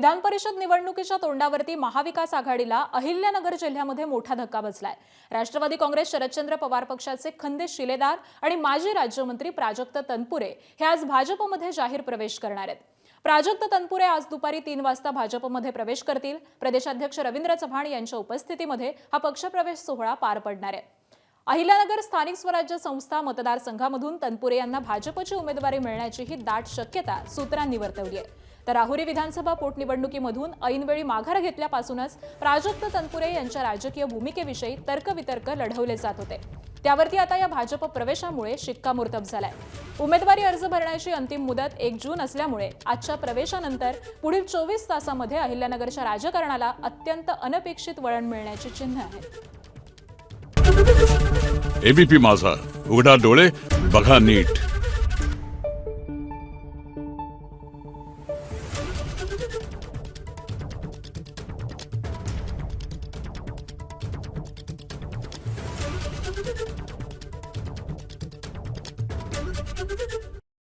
विधान परिषद निवडणुकीच्या तोंडावरती महाविकास आघाडीला अहिल्यानगर जिल्ह्यामध्ये मोठा धक्का बसलाय। राष्ट्रवादी काँग्रेस शरदचंद्र पवार पक्षाचे खंदेश शिलेदार आणि माजी राज्यमंत्री प्राजक्त तनपुरे हे आज भाजपमध्ये जाहीर प्रवेश करणार आहेत। प्राजक्त तनपुरे आज दुपारी 3 वाजता भाजपमध्ये प्रवेश करतील। प्रदेशाध्यक्ष रवींद्र चव्हाण यांच्या उपस्थितीमध्ये हा पक्षप्रवेश सोहळा पार पडणार आहे। अहिल्यानगर स्थानिक स्वराज्य संस्था मतदारसंघामधून तनपुरे यांना भाजपची उमेदवारी मिळण्याची ही दाट शक्यता सूत्रांनी वर्तवली आहे। तर राहुरी विधानसभा पोटनिवडणुकीमधून ऐनवेळी माघार घेतल्यापासूनच प्राजक्त तनपुरे यांच्या राजकीय भूमिकेविषयी तर्कवितर्क लढवले जात होते। त्यावरती आता या भाजप प्रवेशामुळे शिक्कामोर्तब झालाय। उमेदवारी अर्ज भरण्याची अंतिम मुदत 1 जून असल्यामुळे आजच्या प्रवेशानंतर पुढील 24 तासांमध्ये अहिल्यानगरच्या राजकारणाला अत्यंत अनपेक्षित वळण मिळण्याची चिन्ह आहेत। एबीपी माझा, उघडा डोळे बघा नीट।